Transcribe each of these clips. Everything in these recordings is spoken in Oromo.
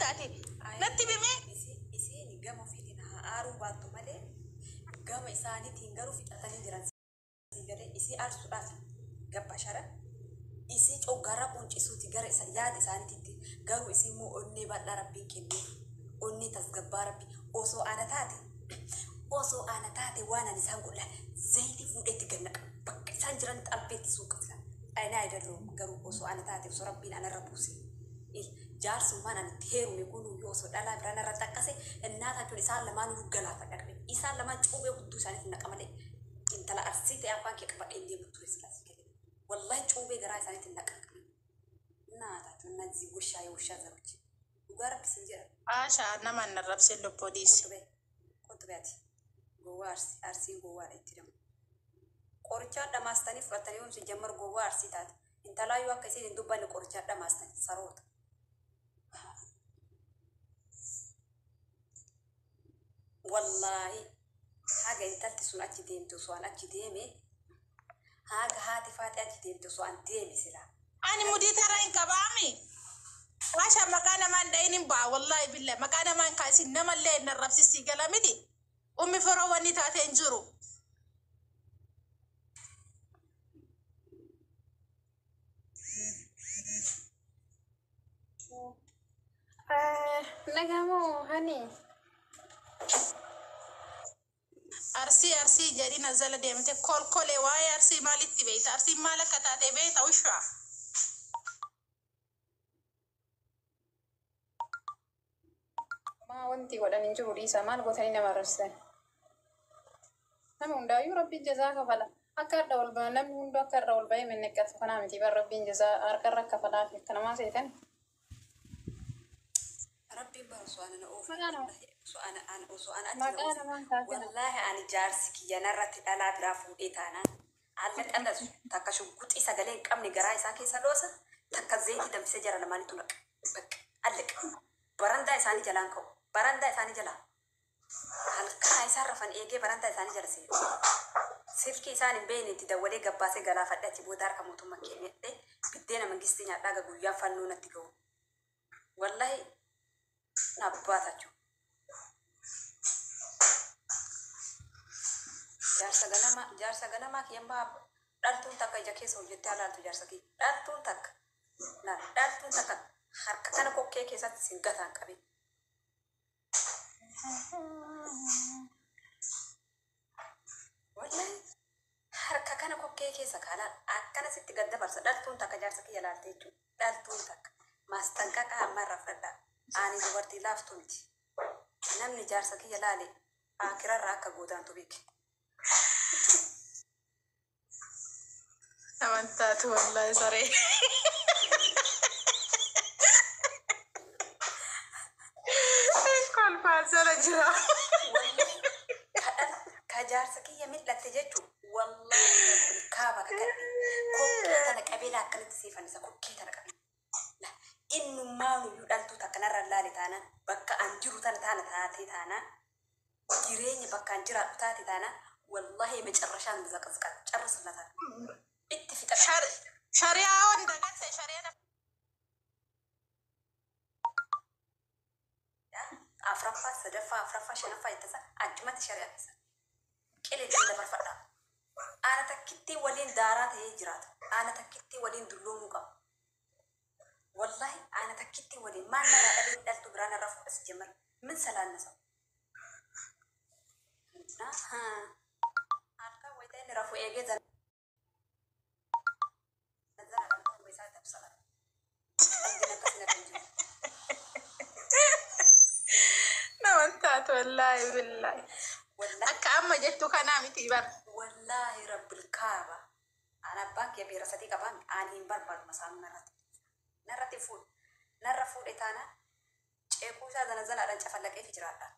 تاتي نتي بمي إسي نجمع في تنها أرو باتو ماله جمع إساني تينجرو في تاني جران سيجري إسي أرسو رافي جب بشرة إسي أو جرب ونش إسو تجري ياد إساني تدي جرو إسي مو أني بدل ربي كني أني تسجبار ربي أوسو أنا تاتي وانا نسان قولا زيتي فودي تجنك بق إسان جران تقبل سوق أنا أدرو جرو أوسو أنا تاتي وسو ربي أنا ربوسي جارس ما أنا تهيرو يكونوا يوسو دلا برانا رتكاسي الناس هتقول إسان لما نرجلا تكرر إسان لما تشوفه بدوس أنا تنك أمالي إنت لا أرسيت يا أخوان كيف بقى إندي بتورس كلاس كده والله تشوفه جراي أنا تنك ناتا تنزي وشاي وشا زوجي وجرب بسنجر عاشا نما نرب سلو بوليس كنت بياتي جوا أرسي جوا إترم قرشة دماستني فرتني يوم سجمر جوا أرسي تات إنت لا يوقع كسي ندوبان قرشة دماستني صاروت والله حاجة انت تسون أجدين تسوان أجديمي حاجة هاتي فات أجدين تسوان ديمي سلا أنا مديت هراين كبامي عاشا مكان ما ندين با والله بالله مكان ما نكاسي نما اللي نرب سيسي قلمدي أمي فرواني تاتين جرو نجمو هني أرسي جاري نزل ديمتي كل واي أرسي مالي تبيت أرسي مالك تاتي بيت وشوا ما وانتي ولا ننجو ليسا ما لقوتني نمرسه نمون دايو ربي جزاك فلا أكاد دول نمون دو أكاد دول باي من نكت فنا متي بر ربي جزاء أركرك فلا كنا ما سيتن ربي بسوانا نوف مكانه سوانا مكانه ما كافنا والله أنا جارسك يا نرت ألا برافو إيتانا علق أنا تكشف قط إسا قلين كم نجراي ساكي سلوسة تكزيتي دم سجرا لما نتونك بك علق براندا إساني جلانكو براندا إساني جلان halkan ay sarrafan eegee baranta isaanii jalsee silki isaanii beeni tidawwalee gabbaasee galaafadhachi booda harka mootummaa keenyadhe biddeena mangistii nyaadhaa guyyaa fannoo natti ga'u wallahi nabbaatachu jaarsa ganamaa kiyammaa dhaltuun takka ija keessa hojjettee alaaltu jaarsa kee dhaltuun takka harka kana kokkee keessatti singataan qabe والله حركة كان كوكي كيسا كالا أكنا ست قد برسا دالتون تاكا جارسا كي يلالتيجو دالتون تاك ما استنكاكا مرة فردا آني دورتي لافتونتي نمني جارسا كي يلالي آكرا راكا قودان تبيك أمانتات والله صريح كل فازلة جرا كجارسك يميت لا تجتو والله الكابة كذي كوكي أنا قبيلة أكلت سيفا نسا كوكي أنا قبيلة لا إنه ما نيودالتو تكنر اللالي تانا بكا أنجرو تانا تاتي تانا جيريني بكا أنجرو تاتي تانا والله مجرشان بزاق جرس لنا اتفق شريعة وندقت شريعة أفرفا سدفا أفرفا شنفا يتسا أجمت شريعة تسا كيلي جندا برفدا أنا تكتي ولين دارات هي جرات أنا تكتي ولين دلوم مقام والله أنا تكتي ولين ما نرى أبي دلتو برانا رفع بس جمر من سلام نسا ها أركا ويتين رفع إيجي نزل على بيسات بصلاة عندنا كسنا بنجو نمانتات والله بالله أكا أما جدتو كنامي تيبر والله رب الكعبة أنا باكي بيرستي كمان أنا بربر مثلا نرتي فول نرفول إتانا شيء هذا نزل على جفلك إيه في جرادا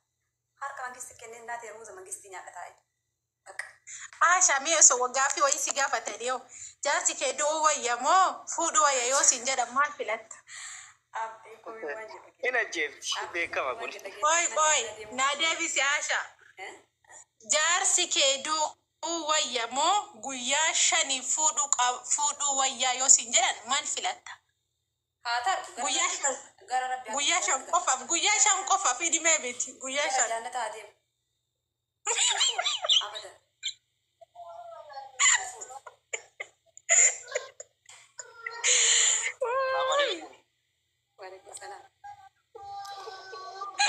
هارك مانجست كنين ناتي روزا مانجستي نيا كتاي عاشا ميسو وقافي ويسي قافة تريو جارتي كدو ويامو فودو ويايو سنجد مال فلت هنا جبت بيكا أقول باي نادي بيسي عاشا جارتي كدو ويامو قويا شاني فودو ويايو سنجد مال فلت هذا قويا gara rabbi guyyaa shan qofaaf hidhimee beeti guyyaa shan. jannata adeemu abada waalaikum salaam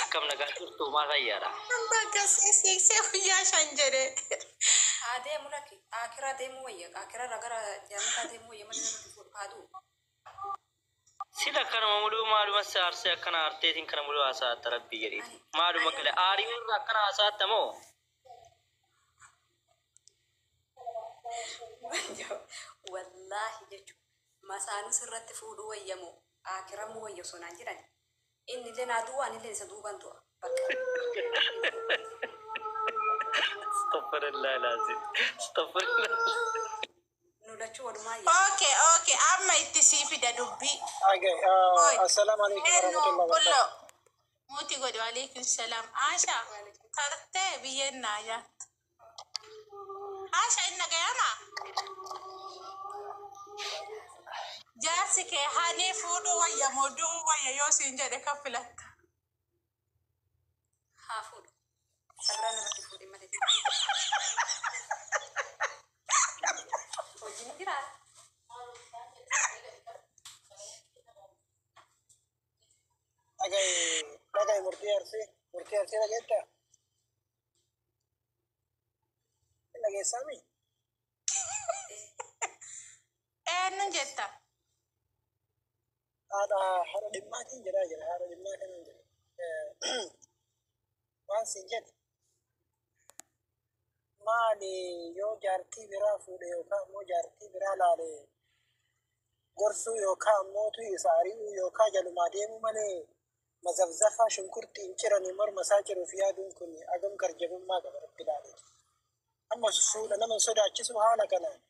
Akkam nagaa turtu maal fayyaadha? bakka siiksee guyyaa shan jedhe. adeemu lakki akira adeemu wayya akira gara jannata adeemu wayya malee nuti fuudhu kaaduu Sila kanuma muluu maaluma saarsee akkana arteetiin kana muluu haasawatta rabbii jedhiiti. Maaluma gale aarii irra akkana haasawatta moo? wallahi jechuun masaanuu sirratti fuudhuu wayyamoo akiramuu wayya sonaan jedhani inni illee naa duwwaan illee isa duuban tu'a Astaghfirullah lazim. Astaghfirullah. nu lachuu walumaa Okay, amma itti sii fida dubbii. Okay, assalamu alaikum warahmatullahi wabarakatuh. Muti godhu alaikum salam. Asha, tartee biyyeen naa jaatti. Asha inna gayama. Jaarsi kee haanii fuudhuu wayya moduu wayya yoo siin jedhe kan filatta. haa fuudhu sarraan irratti fuudhi malee hojiin jiraa Okay, murtii arsii dhageetta. Dhageessaami? Eenyuun jetta? Haadha dhimmaatiin jira. Haadha dhimmaa kanan jira. Waan siin jedhe. Maali yoo jaartii biraa fuudhe yookaan immoo jaartii biraa laale gorsuu yookaan immoo isa ari'uu yookaan jalumaa deemuu malee mazafzafaa shunkurtiin ciranii morma isaa ciruuf yaaduun kun agam garjabummaa qaba rabbi ilaale. Ammas fuudha nama sodaachisu haala kanaan.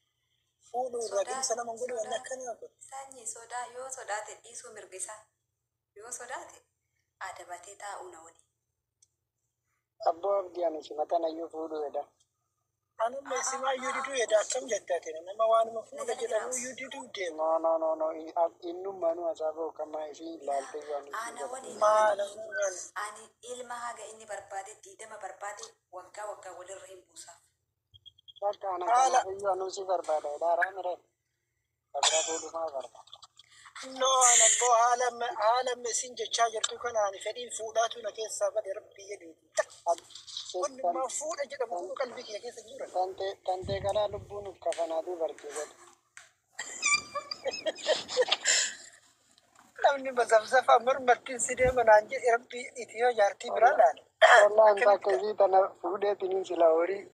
Fuudhuu irraa dimsa nama godhu waan akkanaa kun. sanyii sodaa yoo sodaate dhiisuu mirga isaa yoo sodaate adabatee taa'uu na wali Abboo abdii ani simatan fuudhuu jedha. Anuma isimaa iyyuu diduu jedha akkam jettaate nama waanuma fuudha jedhamu iyyuu diduu deema. No. Innummaanuu asaaboo kamaa isii ilaalte waan ana waliin ani ilma haga inni barbaade diidama barbaade waggaa walirra hin buusaaf Bakka ana kanaafuu anuu si barbaada jedhaa miree. Kabira fuudhumaa barbaada. No, abboo haala isin jechaa jirtu kanaan fedhiin fuudhaatu na keessaa bade rabbii jedhuuti. Wannummaa fuudha jedhamu kun qalbii kee keessa jira. Tantee kanaa lubbuun uf kafanaatuu barkeeffatu. Namni mazafzafaa mormattiin si deema naan jedhe rabbii itiyoo jaartii biraa laale. Wallaan takkasii tana fuudheetiniin sila horii